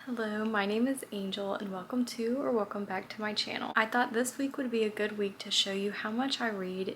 Hello, my name is Angel and welcome back to my channel. I thought this week would be a good week to show you how much I read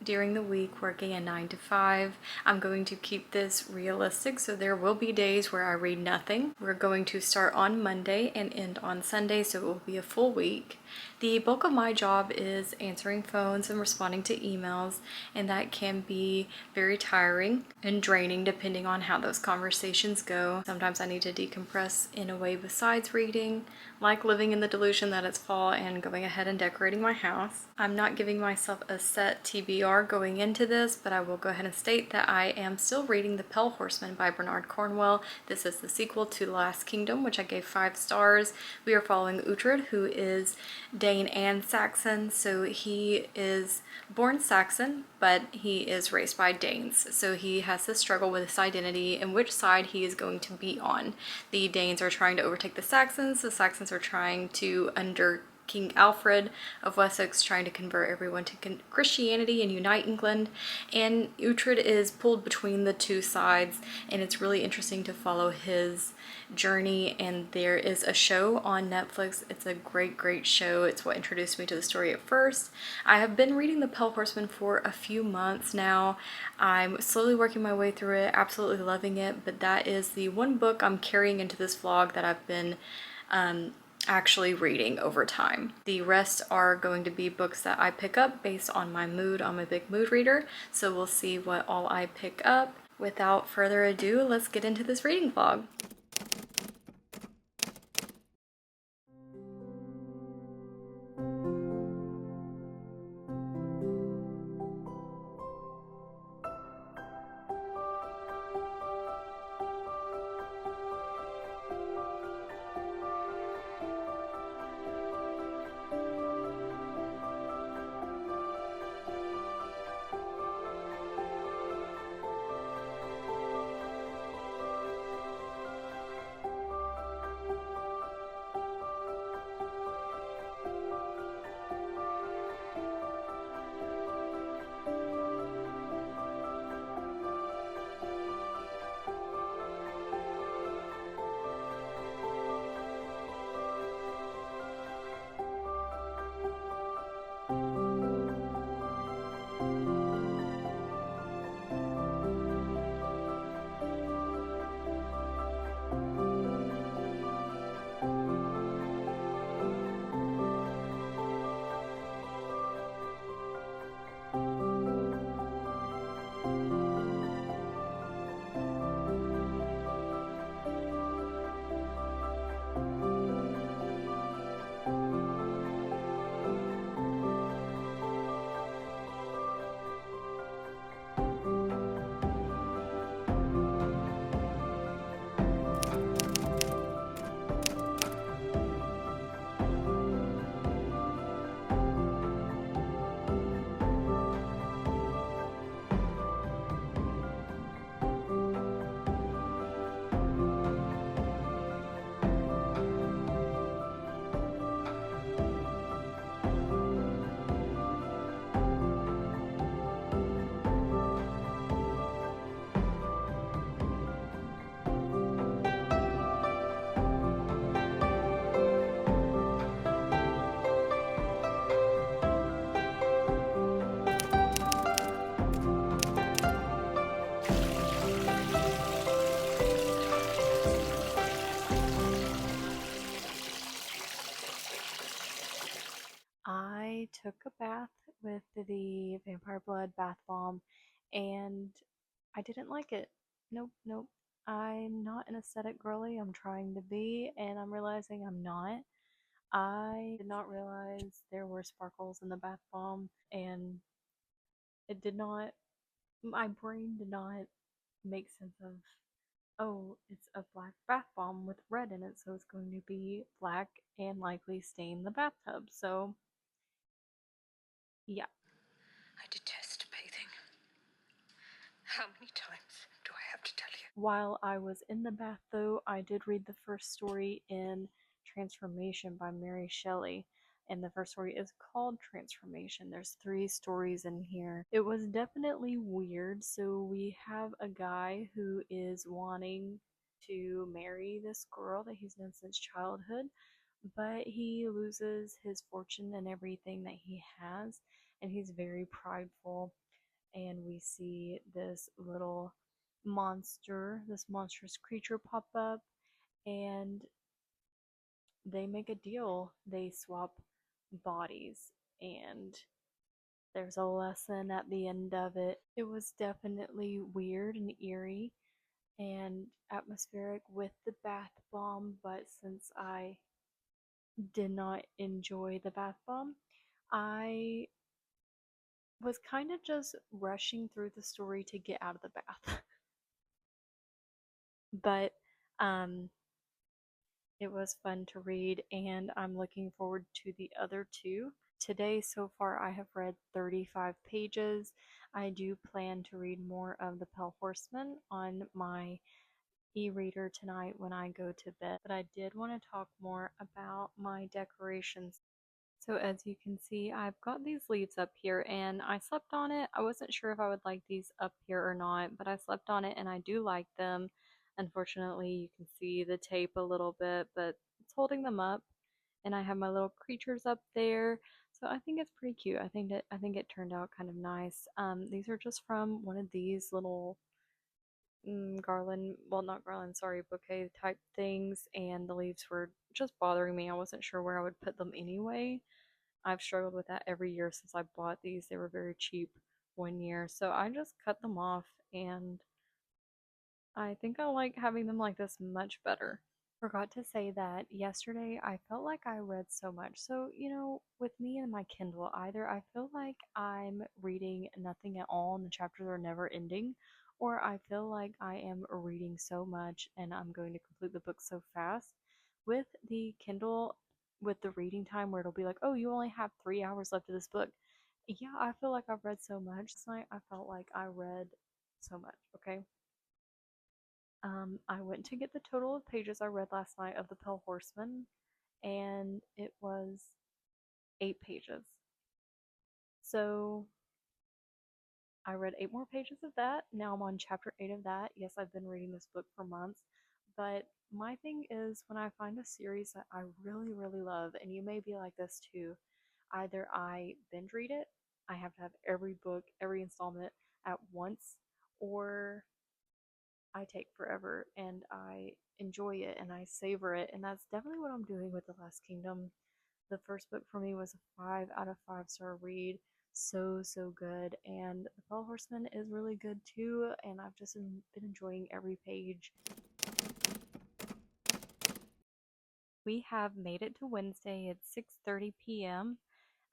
during the week working a 9 to 5. I'm going to keep this realistic, so there will be days where I read nothing. We're going to start on Monday and end on Sunday, so it will be a full week. The bulk of my job is answering phones and responding to emails, and that can be very tiring and draining depending on how those conversations go. Sometimes I need to decompress in a way besides reading, like living in the delusion that it's fall and going ahead and decorating my house. I'm not giving myself a set TBR going into this, but I will go ahead and state that I am still reading The Pale Horseman by Bernard Cornwell. This is the sequel to The Last Kingdom, which I gave 5 stars. We are following Uhtred, who is Dane and Saxon, so he is born Saxon, but he is raised by Danes. So he has this struggle with his identity and which side he is going to be on. The Danes are trying to overtake the Saxons are trying to, under King Alfred of Wessex, trying to convert everyone to Christianity and unite England, and Uhtred is pulled between the two sides, and it's really interesting to follow his journey. And there is a show on Netflix. It's a great show. It's what introduced me to the story at first. I have been reading The Pale Horseman for a few months now. I'm slowly working my way through it, absolutely loving it, but that is the one book I'm carrying into this vlog that I've been actually reading over time. The rest are going to be books that I pick up based on my mood. I'm a big mood reader, so we'll see what all I pick up. Without further ado, let's get into this reading vlog. I took a bath with the Vampire Blood bath bomb and I didn't like it. Nope. I'm not an aesthetic girly. I'm trying to be, and I'm realizing I'm not. I did not realize there were sparkles in the bath bomb, and it did not, my brain did not make sense of, oh, it's a black bath bomb with red in it, so it's going to be black and likely stain the bathtub. So, yeah. I detest bathing. How many times do I have to tell you? While I was in the bath, though, I did read the first story in Transformation by Mary Shelley, and the first story is called Transformation. There's 3 stories in here. It was definitely weird. So we have a guy who is wanting to marry this girl that he's known since childhood, but he loses his fortune and everything that he has, and he's very prideful. And we see this little monster, this monstrous creature pop up, and they make a deal. They swap bodies, and there's a lesson at the end of it. It was definitely weird and eerie and atmospheric with the bath bomb, but since I did not enjoy the bath bomb, I was kind of just rushing through the story to get out of the bath. But um, it was fun to read, and I'm looking forward to the other two. Today, so far, I have read 35 pages. I do plan to read more of The Pale Horseman on my e-reader tonight when I go to bed, but I did want to talk more about my decorations. So as you can see, I've got these leaves up here and I slept on it. I wasn't sure if I would like these up here or not, but I slept on it and I do like them. Unfortunately, you can see the tape a little bit, but it's holding them up. And I have my little creatures up there. So I think it's pretty cute. I think it turned out kind of nice. These are just from one of these little garland, well, not garland, sorry, bouquet type things, and the leaves were just bothering me. I wasn't sure where I would put them anyway. I've struggled with that every year since I bought these. They were very cheap one year, so I just cut them off, and I think I like having them like this much better. Forgot to say that yesterday I felt like I read so much. So, with me and my Kindle, either I feel like I'm reading nothing at all and the chapters are never ending, or I feel like I am reading so much and I'm going to complete the book so fast. With the Kindle, with the reading time where it'll be like, oh, you only have 3 hours left of this book. Yeah, I feel like I've read so much. Last night I felt like I read so much, okay? I went to get the total of pages I read last night of The Pale Horseman, and it was 8 pages. So I read 8 more pages of that. Now I'm on chapter 8 of that. Yes, I've been reading this book for months, but my thing is when I find a series that I really, really love, and you may be like this too, either I binge read it, I have to have every book, every installment at once, or I take forever and I enjoy it and I savor it. And that's definitely what I'm doing with The Last Kingdom. The first book for me was a 5 out of 5 star read. So, so good. And The Fell Horseman is really good too. And I've just been enjoying every page. We have made it to Wednesday. It's 6:30 p.m.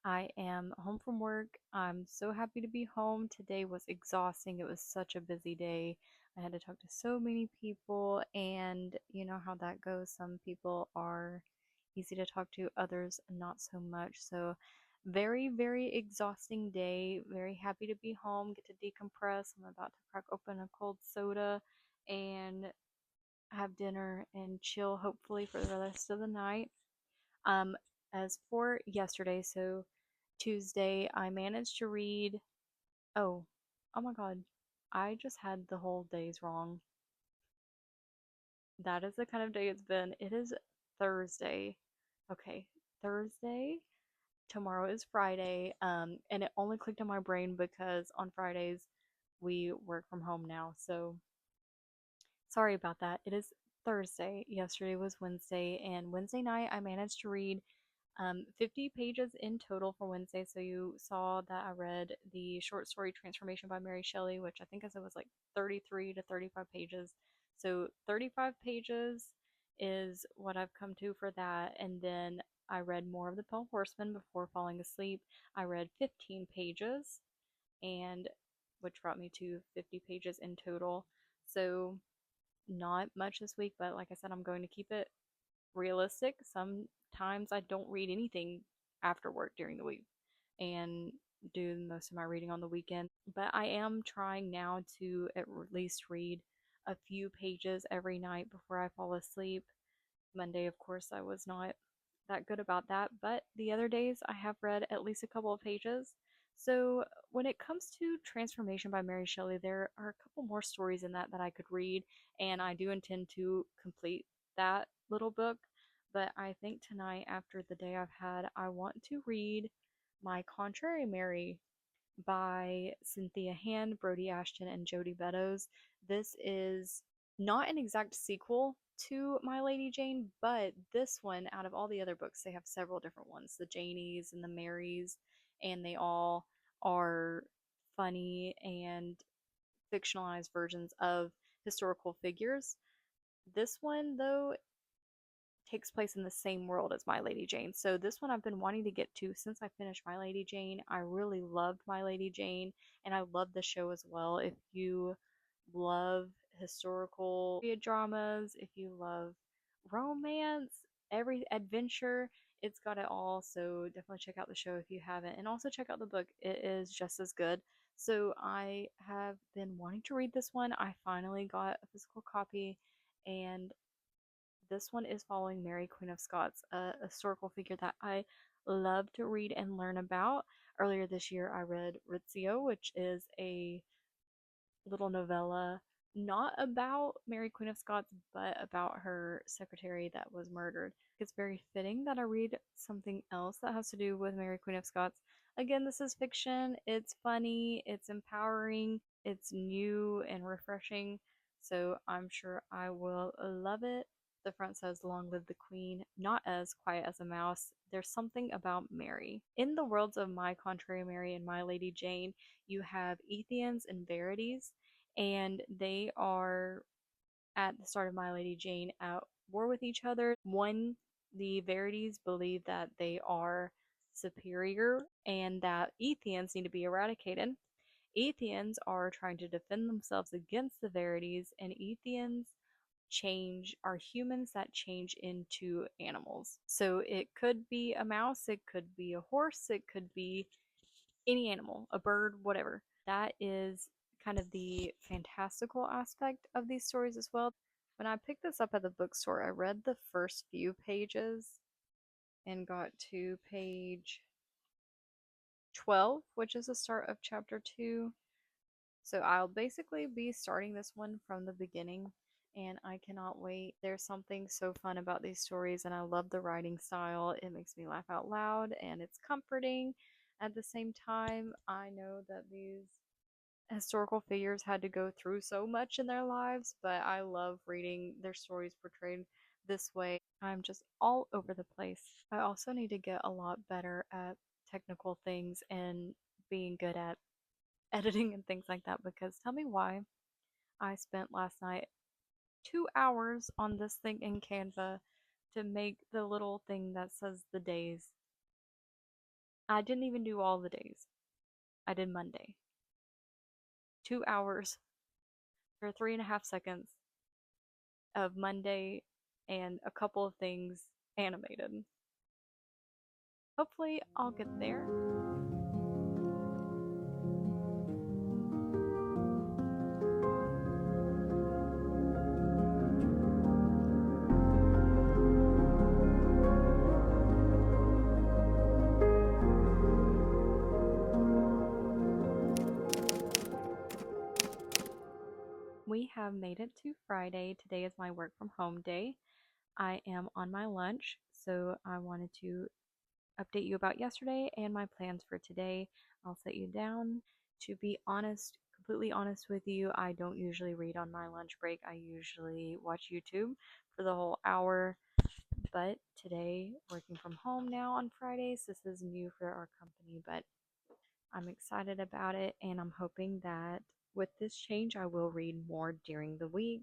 I am home from work. I'm so happy to be home. Today was exhausting. It was such a busy day. I had to talk to so many people, and you know how that goes. Some people are easy to talk to, others not so much. So, very, very exhausting day. Very happy to be home, get to decompress. I'm about to crack open a cold soda and have dinner and chill, hopefully, for the rest of the night. Um, as for yesterday, so Tuesday, I managed to read. Oh, oh my God. I just had the whole days wrong. That is the kind of day it's been. It is Thursday. Okay, Thursday. Tomorrow is Friday. And it only clicked in my brain because on Fridays we work from home now. So sorry about that. It is Thursday. Yesterday was Wednesday, and Wednesday night I managed to read 50 pages in total for Wednesday. So you saw that I read the short story Transformation by Mary Shelley, which I think I said was like 33 to 35 pages. So 35 pages is what I've come to for that. And then I read more of The Pale Horseman before falling asleep. I read 15 pages, and which brought me to 50 pages in total. So not much this week, but like I said, I'm going to keep it realistic. Sometimes I don't read anything after work during the week and do most of my reading on the weekend. But I am trying now to at least read a few pages every night before I fall asleep. Monday, of course, I was not that good about that, but the other days I have read at least a couple of pages. So, when it comes to Transformation by Mary Shelley, there are a couple more stories in that that I could read, and I do intend to complete that little book. But I think tonight, after the day I've had, I want to read My Contrary Mary by Cynthia Hand, Brody Ashton, and Jodie Beddoes. This is not an exact sequel to My Lady Jane, but this one, out of all the other books, they have several different ones, the Janies and the Marys, and they all are funny and fictionalized versions of historical figures. This one, though, takes place in the same world as My Lady Jane. So this one I've been wanting to get to since I finished My Lady Jane. I really loved My Lady Jane, and I love the show as well. If you love historical dramas, if you love romance, every adventure, it's got it all. So definitely check out the show if you haven't, and also check out the book. It is just as good. So I have been wanting to read this one. I finally got a physical copy, and this one is following Mary, Queen of Scots, a historical figure that I love to read and learn about. Earlier this year, I read Rizzio, which is a little novella not about Mary, Queen of Scots, but about her secretary that was murdered. It's very fitting that I read something else that has to do with Mary, Queen of Scots. Again, this is fiction. It's funny, it's empowering, it's new and refreshing, so I'm sure I will love it. The front says, "Long live the Queen, not as quiet as a mouse." There's something about Mary. In the worlds of My Contrary Mary and My Lady Jane, you have Ethians and Verities, and they are at the start of My Lady Jane at war with each other. One, the Verities believe that they are superior and that Ethians need to be eradicated. Ethians are trying to defend themselves against the Verities, and Ethians are humans that change into animals. So it could be a mouse, it could be a horse, it could be any animal, a bird, whatever. That is kind of the fantastical aspect of these stories as well. When I picked this up at the bookstore, I read the first few pages and got to page 12, which is the start of chapter 2. So I'll basically be starting this one from the beginning, and I cannot wait. There's something so fun about these stories, and I love the writing style. It makes me laugh out loud, and it's comforting. At the same time, I know that these historical figures had to go through so much in their lives, but I love reading their stories portrayed this way. I'm just all over the place. I also need to get a lot better at technical things and being good at editing and things like that, because tell me why I spent last night 2 hours on this thing in Canva to make the little thing that says the days. I didn't even do all the days. I did Monday. 2 hours for 3.5 seconds of Monday and a couple of things animated. Hopefully, I'll get there. We have made it to Friday. Today is my work from home day. I am on my lunch, so I wanted to update you about yesterday and my plans for today. I'll set you down. To be honest, completely honest with you, I don't usually read on my lunch break. I usually watch YouTube for the whole hour. But today, working from home now on Fridays, this is new for our company, but I'm excited about it, and I'm hoping that with this change, I will read more during the week,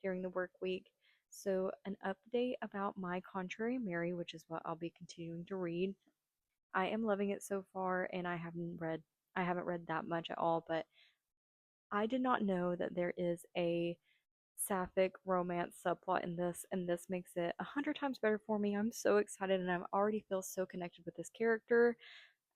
during the work week. So, an update about My Contrary Mary, which is what I'll be continuing to read. I am loving it so far, and I haven't read that much at all, but I did not know that there is a sapphic romance subplot in this, and this makes it 100 times better for me. I'm so excited, and I already feel so connected with this character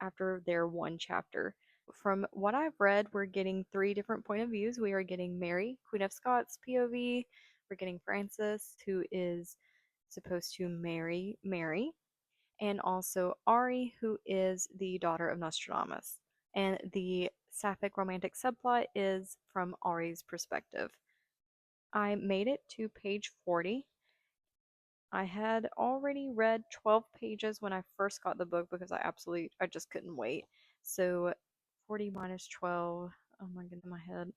after their one chapter. From what I've read, we're getting three different point of views. We are getting Mary, Queen of Scots POV. We're getting Frances, who is supposed to marry Mary, and also Ari, who is the daughter of Nostradamus. and the sapphic romantic subplot is from Ari's perspective. I made it to page 40. I had already read 12 pages when I first got the book because I just couldn't wait. So 40 minus 12, oh my goodness, my head.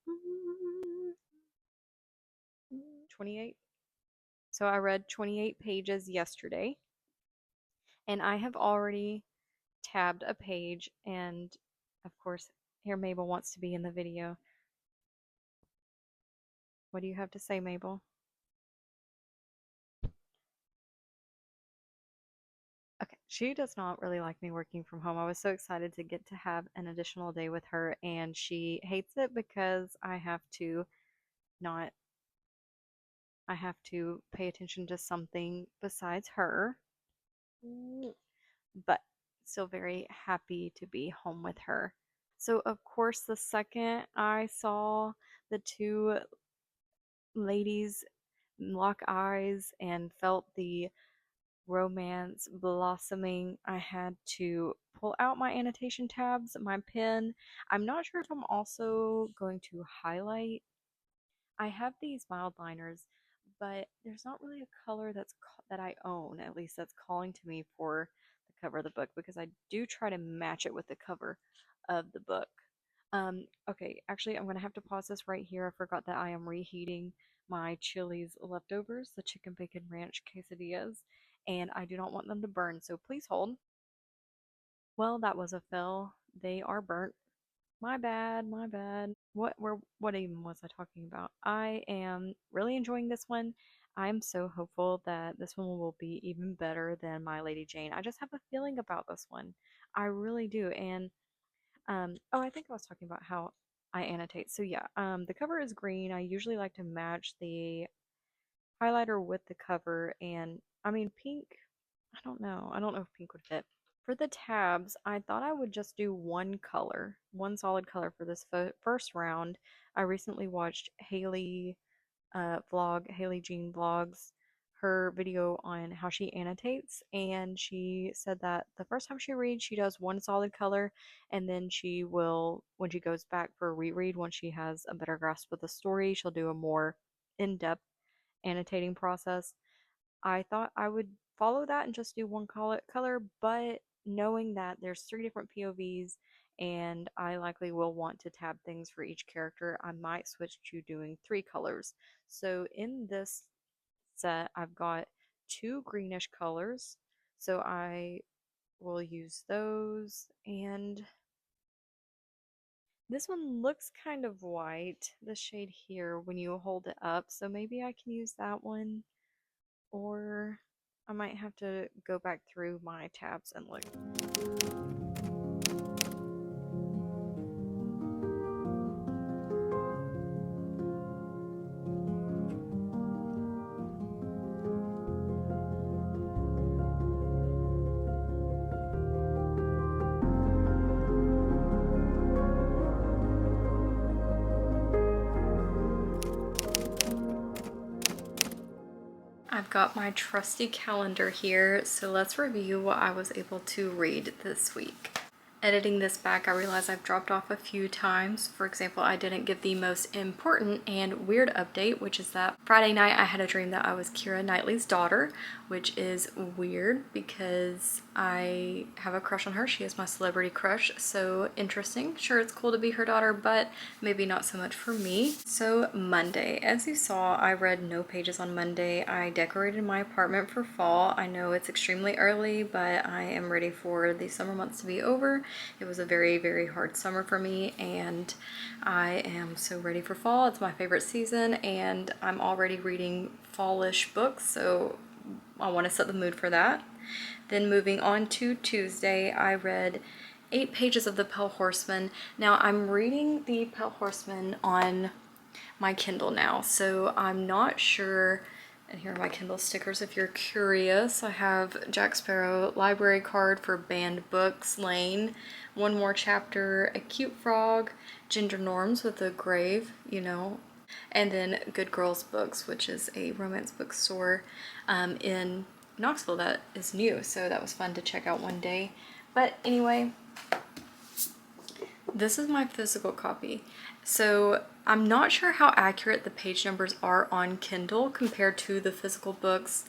28. So I read 28 pages yesterday, and I have already tabbed a page, and of course, here Mabel wants to be in the video. What do you have to say, Mabel? Okay, she does not really like me working from home. I was so excited to get to have an additional day with her, and she hates it because not, I have to pay attention to something besides her, but still very happy to be home with her. So, of course, the second I saw the two ladies lock eyes and felt the romance blossoming, I had to pull out my annotation tabs, my pen. I'm not sure if I'm also going to highlight. I have these mild liners, but there's not really a color that I own, at least that's calling to me for the cover of the book, because I do try to match it with the cover of the book. Okay, actually, I'm going to have to pause this right here. I forgot that I am reheating my Chili's leftovers, the chicken bacon ranch quesadillas, and I do not want them to burn, so please hold. Well, that was a fail. They are burnt. My bad, my bad. What even was I talking about? I am really enjoying this one. I'm so hopeful that this one will be even better than My Lady Jane. I just have a feeling about this one. I really do. And oh, I think I was talking about how I annotate. So yeah, the cover is green. I usually like to match the highlighter with the cover, and I mean pink. I don't know. I don't know if pink would fit. For the tabs, I thought I would just do one color, one solid color for this first round. I recently watched Haley Jean vlogs, her video on how she annotates, and she said that the first time she reads, she does one solid color, and then she will, when she goes back for a reread, once she has a better grasp of the story, she'll do a more in-depth annotating process. I thought I would follow that and just do one color, but knowing that there's three different POVs and I likely will want to tab things for each character, I might switch to doing three colors. So in this set, I've got two greenish colors, so I will use those. And this one looks kind of white, the shade here, when you hold it up, so maybe I can use that one. Or I might have to go back through my tabs and look. I've got my trusty calendar here, so let's review what I was able to read this week. Editing this back, I realize I've dropped off a few times. For example, I didn't give the most important and weird update, which is that Friday night I had a dream that I was Keira Knightley's daughter, which is weird because I have a crush on her. She is my celebrity crush, so interesting. Sure, it's cool to be her daughter, but maybe not so much for me. So Monday, as you saw, I read no pages on Monday. I decorated my apartment for fall. I know it's extremely early, but I am ready for the summer months to be over. It was a very, very hard summer for me, and I am so ready for fall. It's my favorite season, and I'm already reading fallish books, so I want to set the mood for that. Then moving on to Tuesday, I read 8 pages of The Pale Horseman. Now I'm reading The Pale Horseman on my Kindle now, so I'm not sure. And here are my Kindle stickers if you're curious. I have Jack Sparrow library card for Banned Books Lane, One More Chapter, A Cute Frog, Gender Norms with a Grave, you know, and then Good Girls Books, which is a romance bookstore in Knoxville that is new, so that was fun to check out one day. But anyway, This is my physical copy. So I'm not sure how accurate the page numbers are on Kindle compared to the physical books,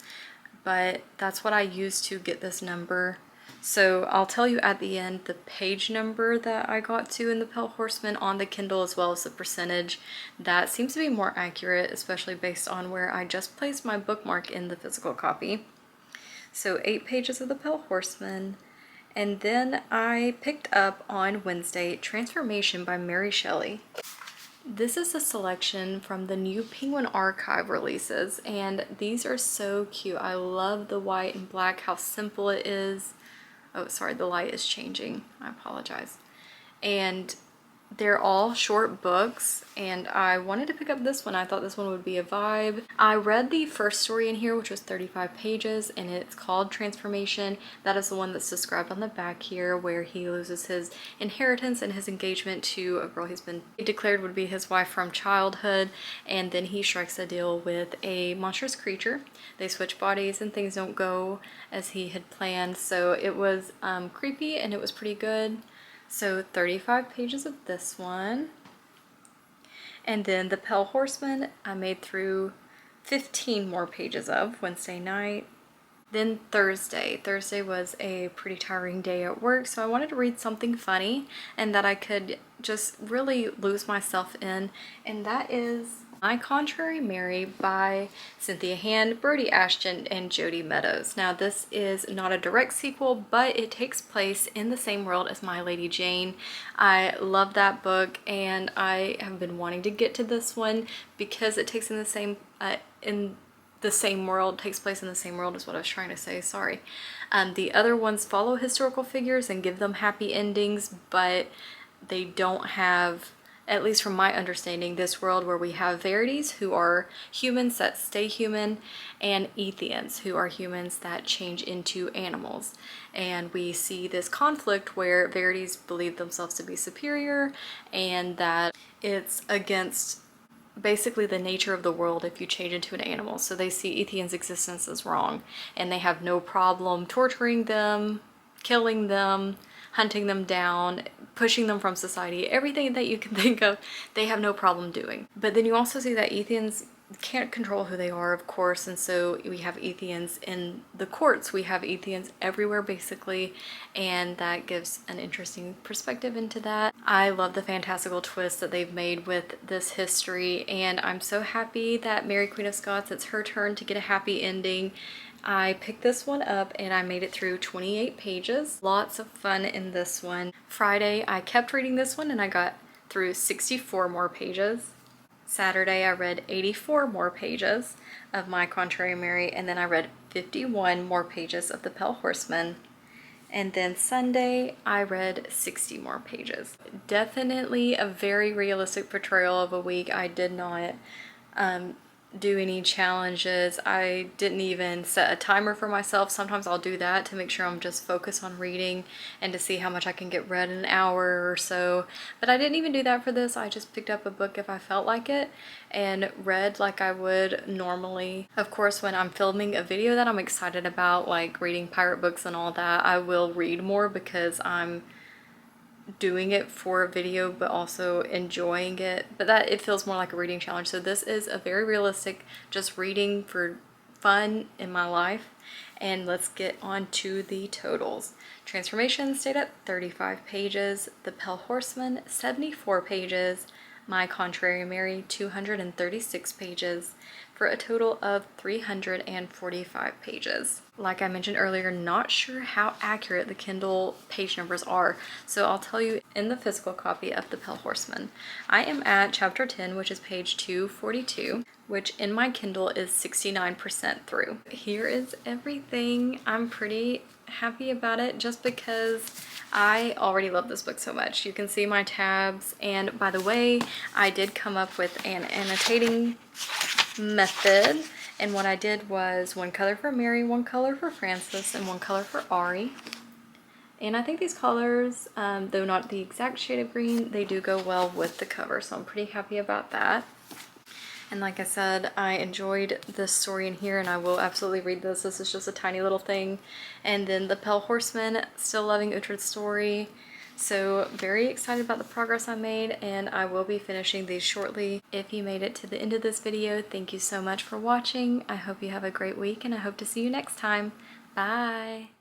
but that's what I used to get this number. So I'll tell you at the end the page number that I got to in the Pale Horseman on the Kindle, as well as the percentage. That seems to be more accurate, especially based on where I just placed my bookmark in the physical copy. So 8 pages of the Pale Horseman. And then I picked up on Wednesday Transformation by Mary Shelley. This is a selection from the new Penguin Archive releases, and these are so cute. I love the white and black, how simple it is. Oh, sorry, the light is changing. I apologize. And they're all short books, and I wanted to pick up this one. I thought this one would be a vibe. I read the first story in here, which was 35 pages, and it's called Transformation. That is the one that's described on the back here, where he loses his inheritance and his engagement to a girl he's been declared would be his wife from childhood, and then he strikes a deal with a monstrous creature. They switch bodies and things don't go as he had planned, so it was creepy and it was pretty good. So 35 pages of this one. And then the Pale Horseman I made through 15 more pages of Wednesday night. Then Thursday. Thursday was a pretty tiring day at work, so I wanted to read something funny and that I could just really lose myself in, and that is My Contrary Mary by Cynthia Hand, Brody Ashton, and Jodi Meadows. Now this is not a direct sequel, but it takes place in the same world as My Lady Jane. I love that book, and I have been wanting to get to this one because it takes in the same world, takes place in the same world is what I was trying to say, sorry. The other ones follow historical figures and give them happy endings, but they don't have, at least from my understanding, this world where we have Verities, who are humans that stay human, and Ethians, who are humans that change into animals. And we see this conflict where Verities believe themselves to be superior, and that it's against basically the nature of the world if you change into an animal. So they see Ethians' existence as wrong, and they have no problem torturing them, killing them, hunting them down, pushing them from society, everything that you can think of, they have no problem doing. But then you also see that Ethians can't control who they are, of course, and so we have Ethians in the courts, we have Ethians everywhere basically, and that gives an interesting perspective into that. I love the fantastical twist that they've made with this history, and I'm so happy that Mary Queen of Scots, it's her turn to get a happy ending. I picked this one up and I made it through 28 pages. Lots of fun in this one. Friday, I kept reading this one and I got through 64 more pages. Saturday, I read 84 more pages of My Contrary Mary, and then I read 51 more pages of The Pale Horseman. And then Sunday, I read 60 more pages. Definitely a very realistic portrayal of a week. I did not do any challenges. I didn't even set a timer for myself. Sometimes I'll do that to make sure I'm just focused on reading and to see how much I can get read in an hour or so. But I didn't even do that for this. I just picked up a book if I felt like it and read like I would normally. Of course, when I'm filming a video that I'm excited about, like reading pirate books and all that, I will read more because I'm doing it for a video but also enjoying it, but that it feels more like a reading challenge. So this is a very realistic just reading for fun in my life. And let's get on to the totals. Transformation stayed at 35 pages, The Pale Horseman 74 pages, My Contrary Mary 236 pages, for a total of 345 pages. Like I mentioned earlier, not sure how accurate the Kindle page numbers are, so I'll tell you in the physical copy of The Pale Horseman. I am at chapter 10, which is page 242, which in my Kindle is 69% through. Here is everything. I'm pretty happy about it just because I already love this book so much. You can see my tabs, and by the way, I did come up with an annotating method, and what I did was one color for Mary, one color for Francis, and one color for Ari. And I think these colors, though not the exact shade of green, they do go well with the cover, so I'm pretty happy about that. And like I said, I enjoyed this story in here, and I will absolutely read this. This is just a tiny little thing. And then The Pale Horseman, still loving Uhtred's story. So very excited about the progress I made, and I will be finishing these shortly. If you made it to the end of this video, thank you so much for watching. I hope you have a great week, and I hope to see you next time. Bye!